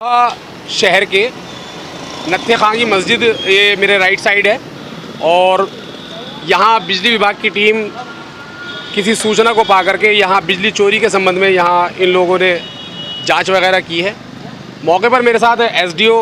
शहर के नत्थे खां की मस्जिद ये मेरे राइट साइड है और यहाँ बिजली विभाग की टीम किसी सूचना को पा करके यहाँ बिजली चोरी के संबंध में यहाँ इन लोगों ने जांच वगैरह की है। मौके पर मेरे साथ एसडीओ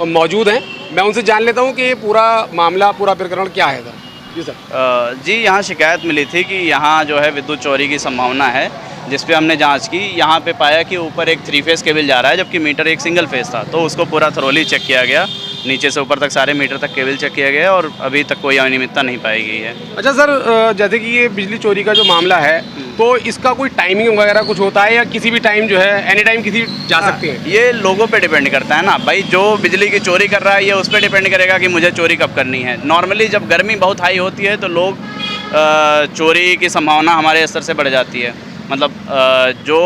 मौजूद हैं, मैं उनसे जान लेता हूँ कि ये पूरा मामला, पूरा प्रकरण क्या है सर। जी सर। जी, यहाँ शिकायत मिली थी कि यहाँ जो है विद्युत चोरी की संभावना है, जिस पे हमने जांच की। यहाँ पे पाया कि ऊपर एक 3 फेज़ केबल जा रहा है, जबकि मीटर एक सिंगल फेज़ था। तो उसको पूरा थरोली चेक किया गया, नीचे से ऊपर तक सारे मीटर तक केबल चेक किया गया और अभी तक कोई अनियमितता नहीं पाई गई है। अच्छा सर, जैसे कि ये बिजली चोरी का जो मामला है, तो इसका कोई टाइमिंग वगैरह कुछ होता है या किसी भी टाइम जो है एनी टाइम किसी जा सकते हैं? ये लोगों पे डिपेंड करता है ना भाई, जो बिजली की चोरी कर रहा है ये उस पर डिपेंड करेगा कि मुझे चोरी कब करनी है। नॉर्मली जब गर्मी बहुत हाई होती है तो लोग चोरी की संभावना हमारे स्तर से बढ़ जाती है। मतलब जो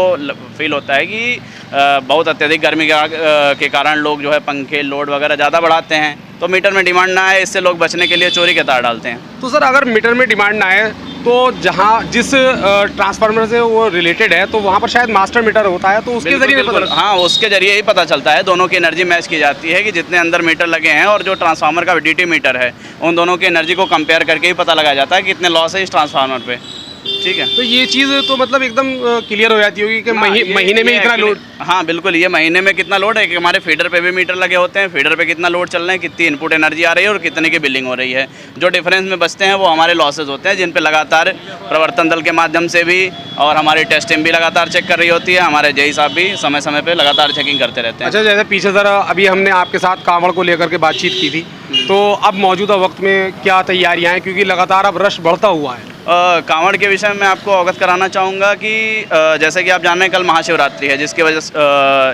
फील होता है कि बहुत अत्यधिक गर्मी के कारण लोग जो है पंखे लोड वगैरह ज़्यादा बढ़ाते हैं, तो मीटर में डिमांड ना आए, इससे लोग बचने के लिए चोरी के तार डालते हैं। तो सर अगर मीटर में डिमांड ना आए तो जहाँ जिस ट्रांसफार्मर से वो रिलेटेड है तो वहाँ पर शायद मास्टर मीटर होता है, तो उसके जरिए हाँ, उसके जरिए ही पता चलता है। दोनों की एनर्जी मैच की जाती है कि जितने अंदर मीटर लगे हैं और जो ट्रांसफार्मर का डीटी मीटर है, उन दोनों की एनर्जी को कंपेयर करके ही पता लगाया जाता है कि कितने लॉस है इस ट्रांसफार्मर पे। ठीक है, तो ये चीज़ तो मतलब एकदम क्लियर हो जाती होगी कि महीने में इतना लोड। हाँ बिल्कुल, ये महीने में कितना लोड है कि हमारे फीडर पे भी मीटर लगे होते हैं, फीडर पे कितना लोड चल रहे हैं, कितनी इनपुट एनर्जी आ रही है और कितने की बिलिंग हो रही है। जो डिफरेंस में बचते हैं वो हमारे लॉसेज होते हैं, जिन पे लगातार प्रवर्तन दल के माध्यम से भी और हमारी टेस्ट टीम भी लगातार चेक कर रही होती है। हमारे जेई साहब भी समय समय पर लगातार चेकिंग करते रहते हैं। अच्छा, जैसे पीछे सर अभी हमने आपके साथ कांवड़ को लेकर के बातचीत की थी, तो अब मौजूदा वक्त में क्या तैयारियाँ हैं, क्योंकि लगातार अब रश बढ़ता हुआ है? कांवड़ के विषय में मैं आपको अवगत कराना चाहूँगा कि जैसे कि आप जान रहे हैं कल महाशिवरात्रि है, जिसकी वजह से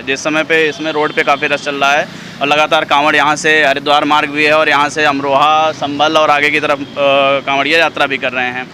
जिस समय पे इसमें रोड पे काफ़ी रश चल रहा है और लगातार कांवड़ यहाँ से हरिद्वार मार्ग भी है और यहाँ से अमरोहा, संभल और आगे की तरफ कांवड़िया यात्रा भी कर रहे हैं।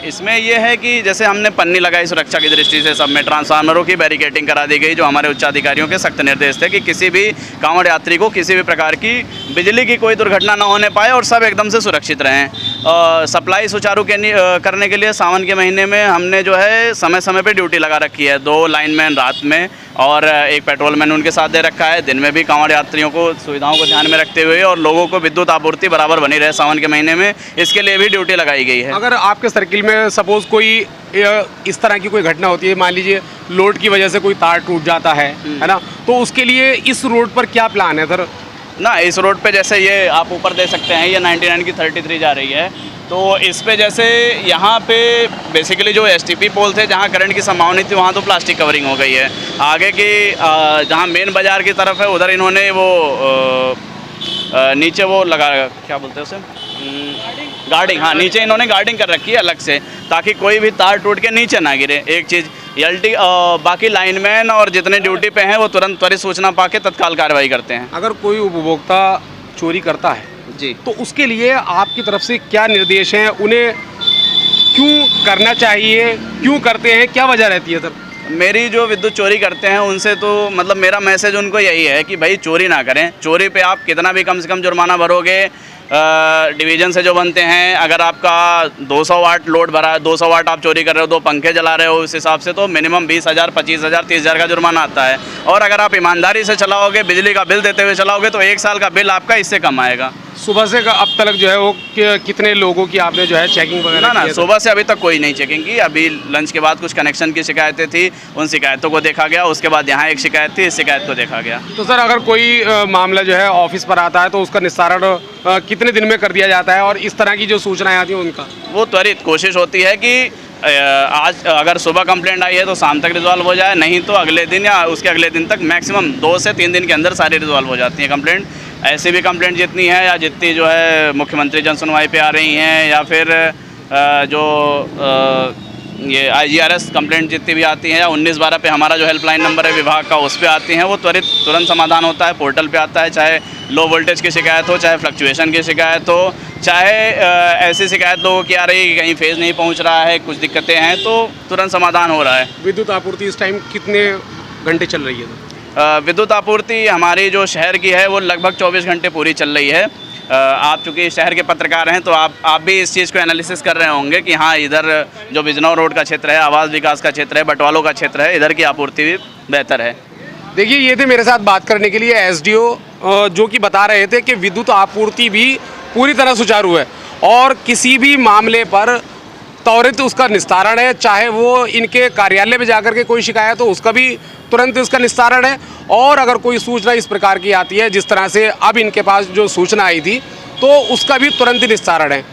इसमें यह है कि जैसे हमने पन्नी लगाई सुरक्षा की दृष्टि से, सब में ट्रांसफार्मरों की बैरिकेडिंग करा दी गई, जो हमारे उच्च अधिकारियों के सख्त निर्देश थे कि किसी भी कांवड़ यात्री को किसी भी प्रकार की बिजली की कोई दुर्घटना न होने पाए और सब एकदम से सुरक्षित रहें। सप्लाई सुचारू करने के लिए सावन के महीने में हमने जो है समय समय पर ड्यूटी लगा रखी है। 2 लाइनमैन रात में और 1 पेट्रोलमैन उनके साथ दे रखा है। दिन में भी कांवड़ यात्रियों को सुविधाओं को ध्यान में रखते हुए और लोगों को विद्युत आपूर्ति बराबर बनी रहे सावन के महीने में, इसके लिए भी ड्यूटी लगाई गई है। अगर आपके सर्किल में सपोज कोई इस तरह की कोई घटना होती है, मान लीजिए लोड की वजह से कोई तार टूट जाता है ना, तो उसके लिए इस रोड पर क्या प्लान है सर? ना, इस रोड पे जैसे ये आप ऊपर दे सकते हैं, ये 99 की 33 जा रही है, तो इस पे जैसे यहाँ पे बेसिकली जो एसटीपी पोल थे जहाँ करंट की संभावना थी वहाँ तो प्लास्टिक कवरिंग हो गई है। आगे की जहाँ मेन बाज़ार की तरफ है उधर इन्होंने वो नीचे वो लगा, क्या बोलते हैं उसे, गार्डिंग, हाँ नीचे इन्होंने गार्डिंग कर रखी है अलग से, ताकि कोई भी तार टूट के नीचे ना गिरे। एक चीज़ बाकी लाइनमैन और जितने ड्यूटी पे हैं वो तुरंत त्वरित सूचना पाके तत्काल कार्रवाई करते हैं। अगर कोई उपभोक्ता चोरी करता है जी, तो उसके लिए आपकी तरफ से क्या निर्देश हैं? उन्हें क्यों करना चाहिए, क्यों करते हैं, क्या वजह रहती है सर? मेरी जो विद्युत चोरी करते हैं उनसे तो मतलब मेरा मैसेज उनको यही है कि भाई चोरी ना करें। चोरी पे आप कितना भी कम से कम जुर्माना भरोगे, डिवीज़न से जो बनते हैं, अगर आपका 200 वाट लोड भरा है, 200 वाट आप चोरी कर रहे हो, 2 पंखे जला रहे हो, उस हिसाब से तो मिनिमम 20,000, 25,000, 30,000 का जुर्माना आता है। और अगर आप ईमानदारी से चलाओगे, बिजली का बिल देते हुए चलाओगे, तो 1 साल का बिल आपका इससे कम आएगा। सुबह से अब तक जो है वो कितने लोगों की आपने जो है चेकिंग वगैरह? ना, सुबह से अभी तक कोई नहीं चेकिंग की। अभी लंच के बाद कुछ कनेक्शन की शिकायतें थी, उन शिकायतों को देखा गया। उसके बाद यहाँ एक शिकायत थी, इस शिकायत को देखा गया। तो सर अगर कोई मामला जो है ऑफिस पर आता है तो उसका निस्तारण कितने दिन में कर दिया जाता है, और इस तरह की जो सूचनाएं आती हैं उनका? वो त्वरित कोशिश होती है कि आज अगर सुबह कंप्लेंट आई है तो शाम तक रिजॉल्व हो जाए, नहीं तो अगले दिन या उसके अगले दिन तक, मैक्सिमम 2 से 3 दिन के अंदर सारी रिजॉल्व हो जाती है कंप्लेंट। ऐसी भी कंप्लेंट जितनी है या जितनी जो है मुख्यमंत्री जन सुनवाई पे आ रही हैं या फिर जो ये IGRS कंप्लेंट जितनी भी आती हैं या 1912 पे हमारा जो हेल्पलाइन नंबर है विभाग का, उस पे आती हैं, वो तुरंत समाधान होता है, पोर्टल पे आता है। चाहे लो वोल्टेज की शिकायत हो, चाहे फ्लक्चुएशन की शिकायत हो, चाहे ऐसी शिकायत लोगों की आ रही है कि कहीं फेज़ नहीं पहुंच रहा है, कुछ दिक्कतें हैं, तो तुरंत समाधान हो रहा है। विद्युत आपूर्ति इस टाइम कितने घंटे चल रही है? विद्युत आपूर्ति हमारी जो शहर की है वो लगभग 24 घंटे पूरी चल रही है। आप चूँकि शहर के पत्रकार हैं तो आप भी इस चीज़ को एनालिसिस कर रहे होंगे कि हाँ, इधर जो बिजनौर रोड का क्षेत्र है, आवास विकास का क्षेत्र है, बटवालों का क्षेत्र है, इधर की आपूर्ति भी बेहतर है। देखिए, ये थे मेरे साथ बात करने के लिए एसडीओ, जो कि बता रहे थे कि विद्युत आपूर्ति भी पूरी तरह सुचारू है और किसी भी मामले पर त्वरित उसका निस्तारण है। चाहे वो इनके कार्यालय में जाकर के कोई शिकायत हो, उसका भी तुरंत इसका निस्तारण है। और अगर कोई सूचना इस प्रकार की आती है जिस तरह से अब इनके पास जो सूचना आई थी, तो उसका भी तुरंत निस्तारण है।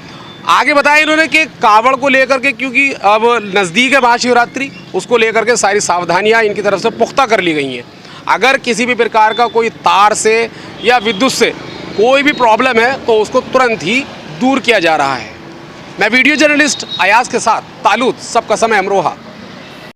आगे बताया इन्होंने कि कावड़ को लेकर के, क्योंकि अब नज़दीक है महाशिवरात्रि, उसको लेकर के सारी सावधानियां इनकी तरफ से पुख्ता कर ली गई हैं। अगर किसी भी प्रकार का कोई तार से या विद्युत से कोई भी प्रॉब्लम है तो उसको तुरंत ही दूर किया जा रहा है। मैं वीडियो जर्नलिस्ट अयाज के साथ तालुत, सबका समय अमरोहा।